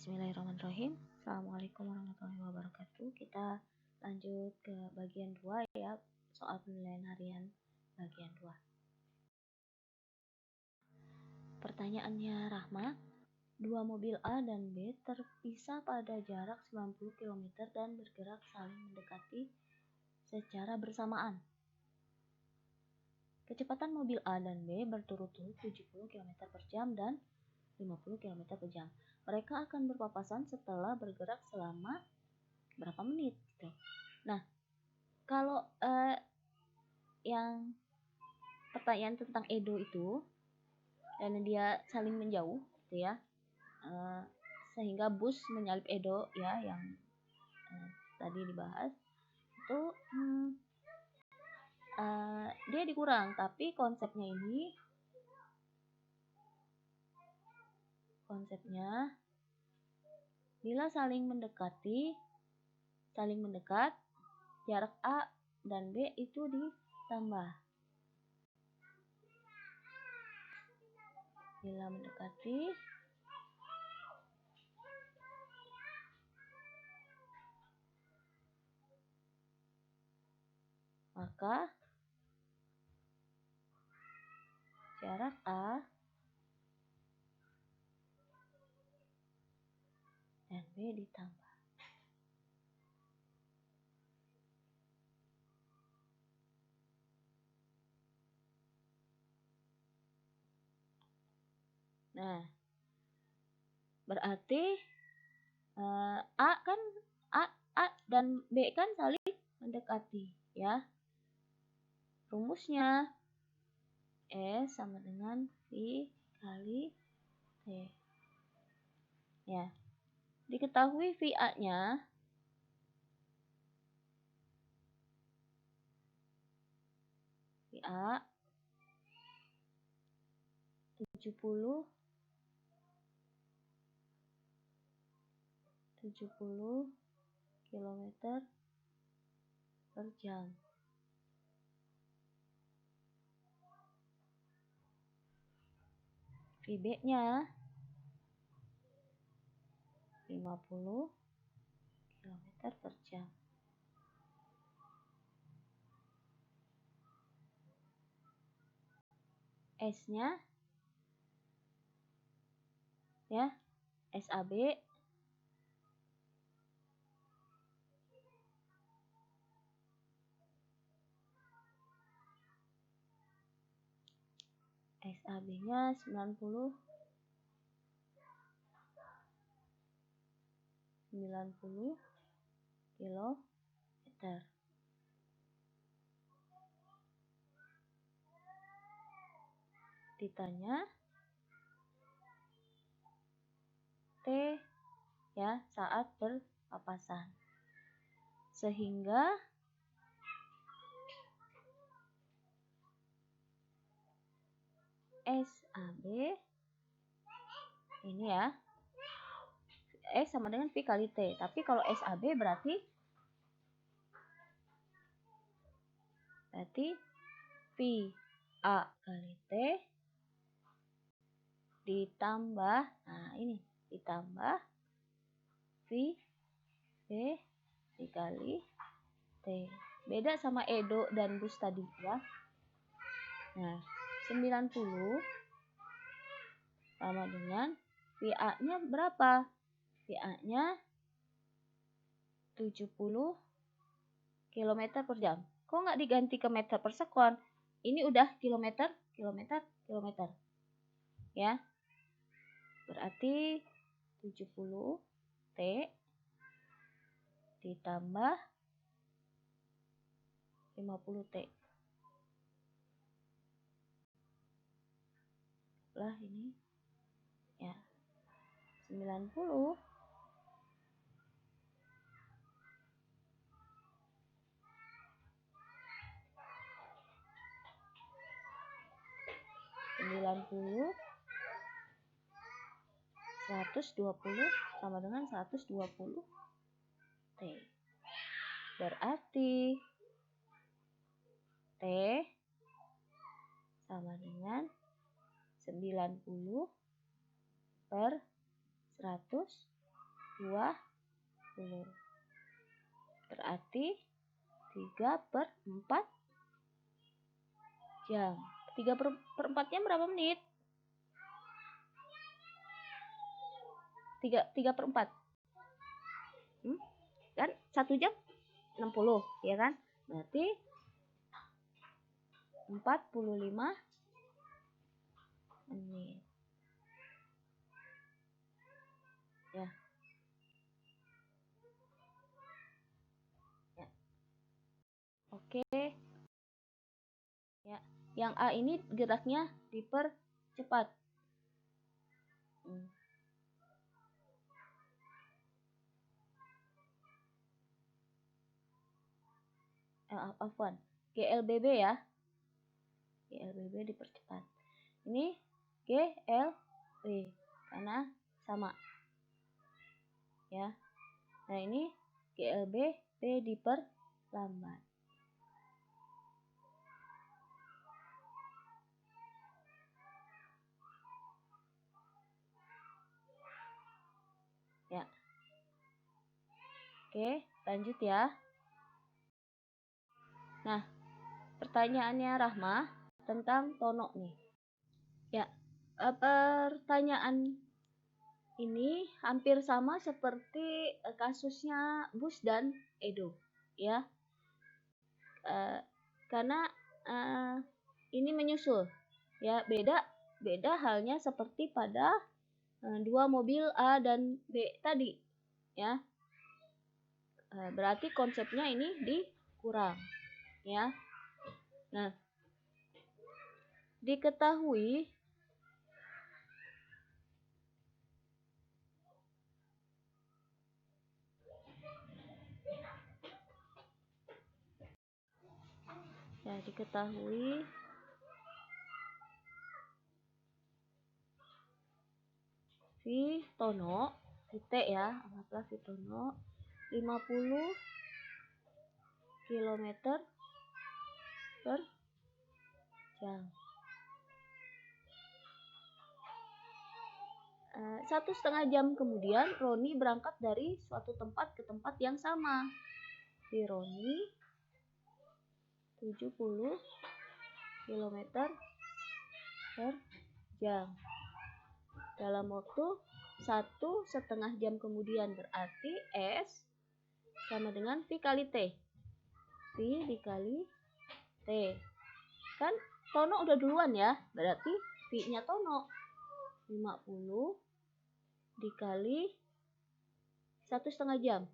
Bismillahirrahmanirrahim. Assalamualaikum warahmatullahi wabarakatuh. Kita lanjut ke bagian 2 ya, soal penilaian harian bagian 2. Pertanyaannya Rahma, dua mobil A dan B terpisah pada jarak 90 km dan bergerak saling mendekati secara bersamaan. Kecepatan mobil A dan B berturut-turut 70 km per jam dan 50 km per jam. Mereka akan berpapasan setelah bergerak selama berapa menit gitu. Nah, kalau yang pertanyaan tentang Edo itu, karena dia saling menjauh gitu ya, sehingga bus menyalip Edo ya, yang tadi dibahas itu dia dikurang, tapi konsepnya bila saling mendekat, jarak A dan B itu ditambah. Bila mendekati, maka jarak A dan B ditambah. Nah, berarti A dan B kan saling mendekati ya. Rumusnya S sama dengan V kali T. Ya. Diketahui VA-nya VA 70 km per jam. VB-nya 50 km per jam. S-nya ya, SAB SAB-nya 90 km. Ditanya T ya saat berpapasan. Sehingga SAB ini ya, S sama dengan V kali T. Tapi kalau SAB berarti VA kali T ditambah, ditambah VB dikali T. Beda sama Edo dan bus tadi ya. Nah, 90 sama dengan VA-nya berapa? VA-nya 70 km per jam. Kok nggak diganti ke meter per sekon? Ini udah kilometer. Ya. Berarti 70 T ditambah 50 T. Lah ini ya 90 120 sama dengan 120 T. Berarti T sama dengan 90 per 120. 20. Berarti 3/4 jam. 3/4-nya berapa menit? 3/4. Kan 1 jam 60, ya kan? Berarti 45 menit. Ya. Oke. Ya. Yang A ini geraknya dipercepat. Afwan. GLBB ya. GLBB dipercepat. Ini GLB karena sama. Ya. Nah, ini GLB B diperlambat. Ya. Oke, lanjut ya. Nah, pertanyaannya Rahma tentang Tono nih. Ya, pertanyaan ini hampir sama seperti kasusnya Bus dan Edo, ya. Karena ini menyusul, ya. Beda halnya seperti pada dua mobil A dan B tadi, ya. Berarti konsepnya ini dikurang, ya. Nah, diketahui Vitono, Vite ya, anggaplah Vitono 50 km per jam. 1,5 jam kemudian Roni berangkat dari suatu tempat ke tempat yang sama. Si Roni 70 km per jam dalam waktu 1,5 jam kemudian. Berarti S sama dengan V kali T. V dikali T. Kan Tono udah duluan ya, berarti V-nya Tono 50 dikali 1,5 jam.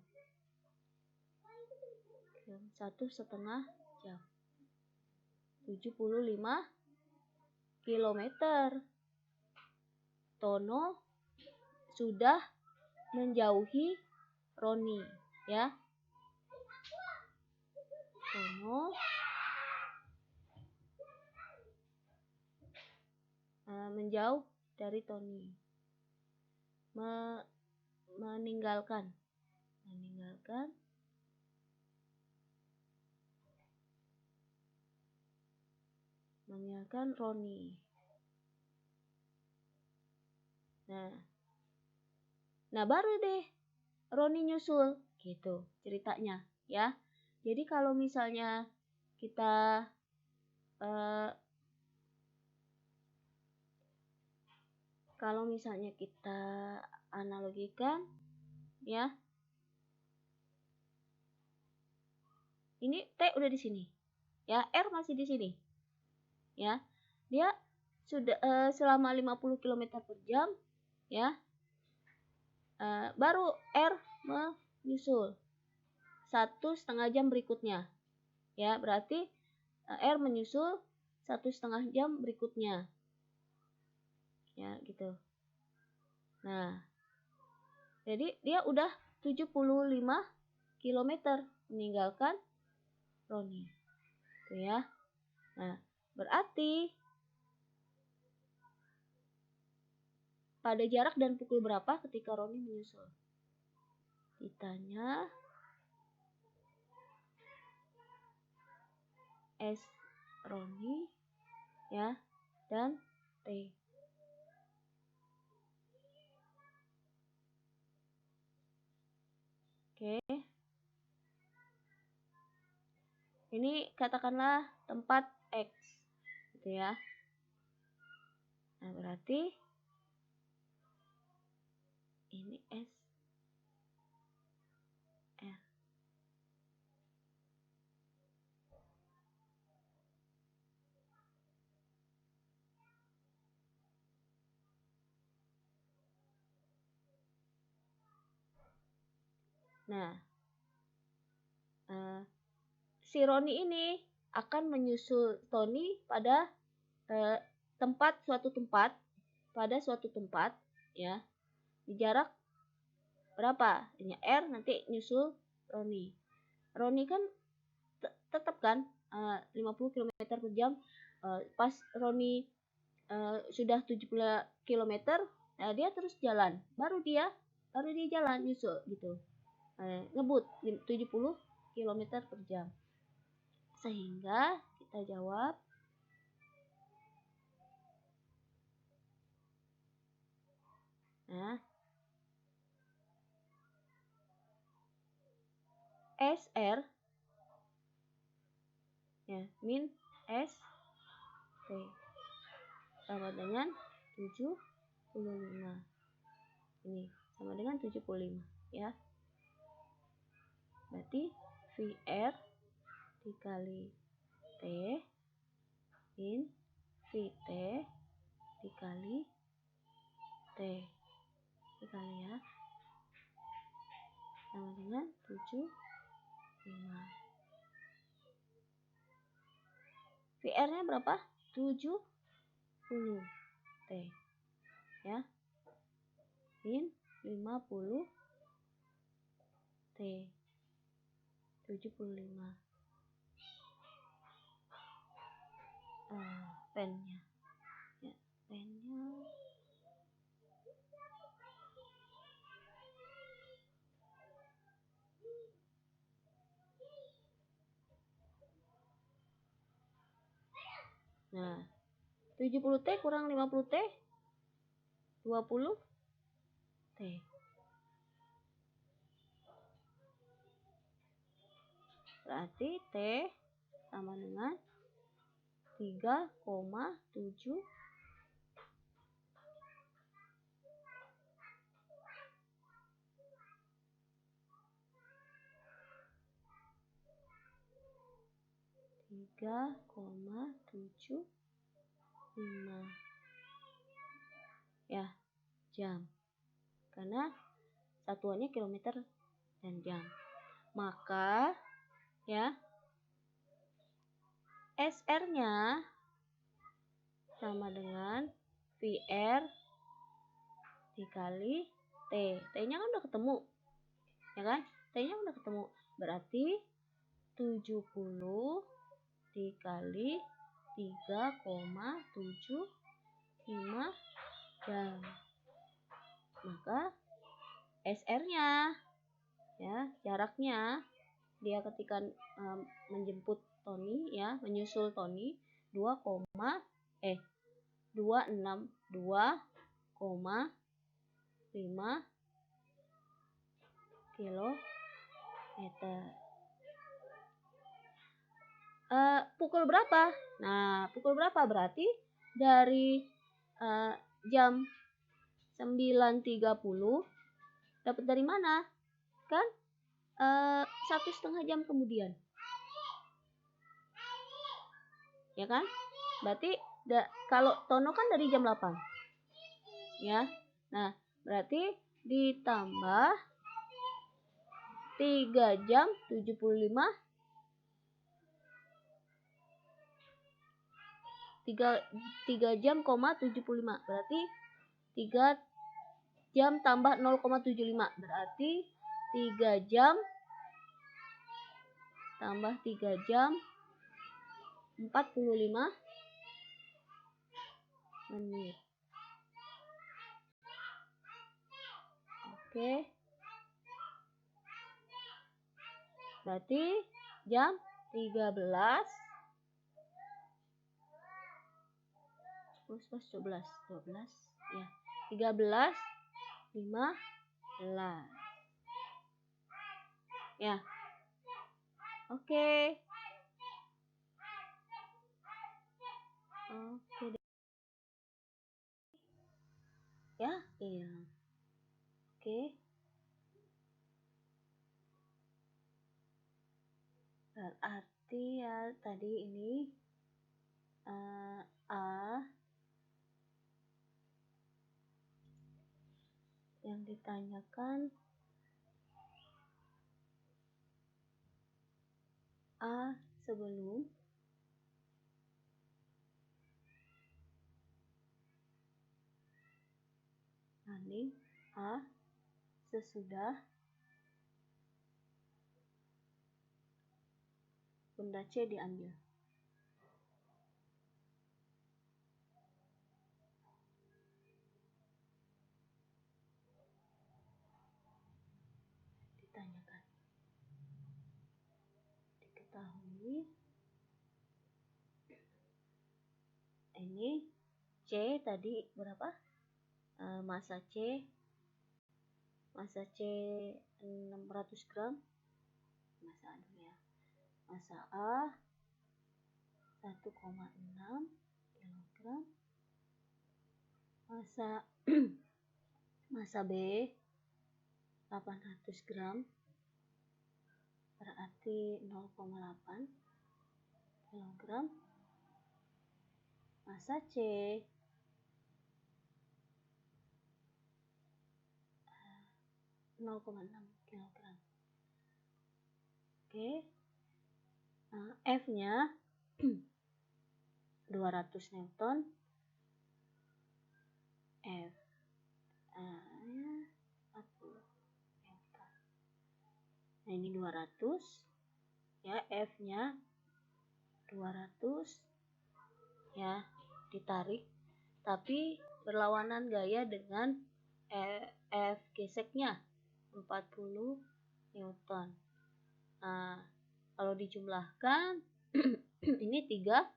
1,5 jam. 75 km. Tono sudah menjauhi Roni, ya. Tono menjauh dari Tony. Meninggalkan Roni. Nah baru deh Roni nyusul, gitu ceritanya, ya. Jadi kalau misalnya kita analogikan, ya. Ini T udah di sini, ya. R masih di sini, ya. Dia sudah selama 50 km per jam, ya. Baru R menyusul 1,5 jam berikutnya, ya. Berarti R menyusul 1,5 jam berikutnya, ya, gitu. Nah, jadi dia udah 75 km meninggalkan Roni, tuh ya. Nah, berarti pada jarak dan pukul berapa ketika Roni menyusul? Ditanya S Roni, ya, dan T. Ini katakanlah tempat X gitu ya. Nah, berarti ini S R. Nah, si Roni ini akan menyusul Tony pada suatu tempat ya, di jarak berapa? Ini R, nanti nyusul Roni. Roni kan tetap kan 50 km per jam. Pas Roni sudah 70 km, nah dia terus jalan, baru dia jalan nyusul gitu, ngebut 70 km per jam. Sehingga kita jawab SR ya min ST sama dengan 75. Ini sama dengan 75 ya. Berarti VR dikali T min VT dikali T dikali ya, sama dengan 75. VR nya berapa? 70 T ya, min 50 T 75. Pennya ya, pennya nah 70 T kurang 50 T 20 T. Berarti T sama dengan 3,7 3,75 ya, jam, karena satuannya kilometer dan jam. Maka ya SR-nya sama dengan VR dikali T. T-nya kan udah ketemu. Ya kan? T-nya udah ketemu. Berarti 70 dikali 3,75 jam. Maka SR-nya ya, jaraknya dia ketika menjemput Tony ya, menyusul Tony 2,5 kilometer. Pukul berapa? Nah, pukul berapa berarti dari jam 9.30 dapat dari mana? Kan 1,5 jam kemudian. Ya kan? Berarti kalau Tono kan dari jam 8. Ya. Nah, berarti ditambah 3 jam 75 3 jam, 75. Berarti 3 jam tambah 0,75. Berarti 3 jam tambah 3 jam 45 menit. Oke. Berarti jam 13 12 ya. 13.15. Ya. Oke. Oke deh. Ya, iya. Oke. Berarti ya tadi ini A yang ditanyakan A sebelum banding A sesudah benda C diambil. Ditanyakan. Diketahui ini C tadi berapa? Massa C 600 gram. Massa A dulu ya. Massa A 1,6 kg. Massa B 800 gram. Berarti 0,8 kg. Massa C 0,6 kg. Oke. F-nya 200 Newton. F 40 Newton. Nah, ini 200 ya, F-nya 200 ya, ditarik tapi berlawanan gaya dengan F geseknya 40 Newton. Nah, kalau dijumlahkan ini 3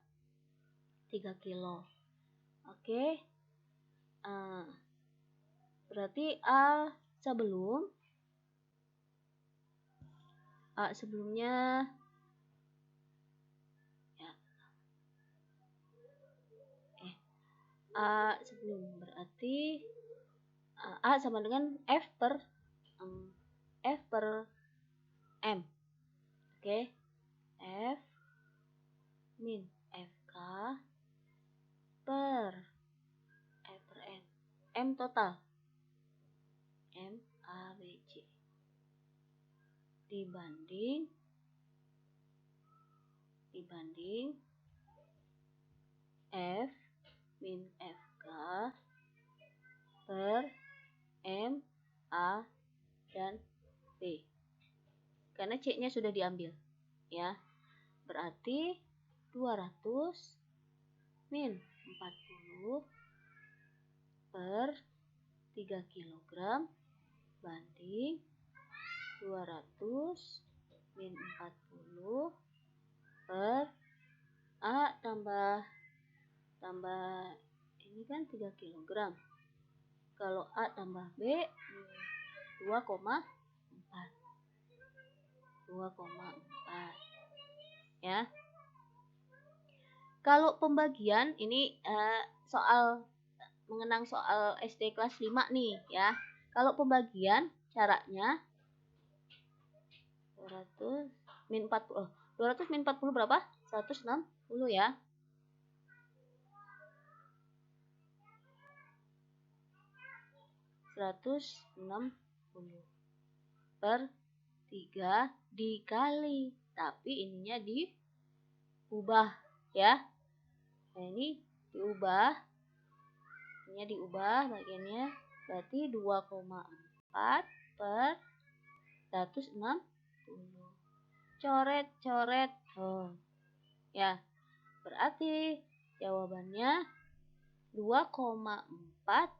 kilo. Oke. Berarti A sebelumnya ya. A sebelum berarti A sama dengan F per M. Oke. F min FK per F per N. M total. M A B C. Dibanding F min FK per M A dan B. Karena C-nya sudah diambil ya. Berarti 200 min 40 per 3 kg banding 200 min 40 per A tambah ini kan 3 kg. Kalau A tambah B 2,4 ya. Kalau pembagian ini mengenang soal SD kelas 5 nih ya. Kalau pembagian caranya 200 min 40 berapa? 160 ya. 160 per 3 dikali, tapi ininya diubah ya. Nah, ini diubah bagiannya, berarti 2,4 per 160. Coret ya, berarti jawabannya 2,4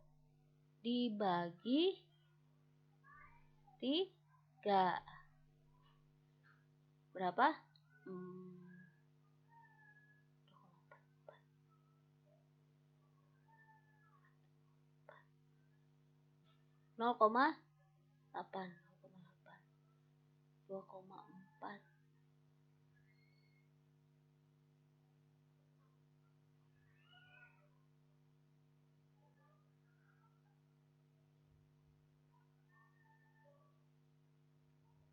dibagi 3 berapa? 0,8 2,4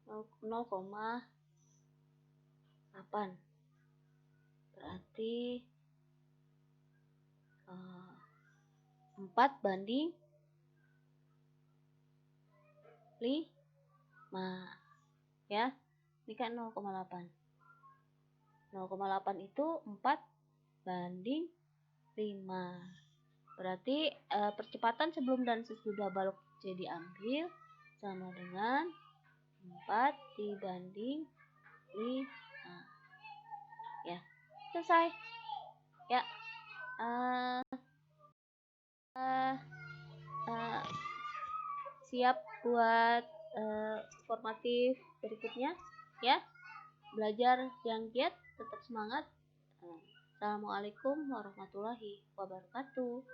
0,8. Berarti 4 banding 5 ya. Ini kan 0,8. 0,8 itu 4 banding 5. Berarti percepatan sebelum dan sesudah balok C diambil sama dengan 4 dibanding 5. Ya, selesai. Ya. Siap buat formatif berikutnya ya. Belajar yang giat, tetap semangat. Assalamualaikum warahmatullahi wabarakatuh.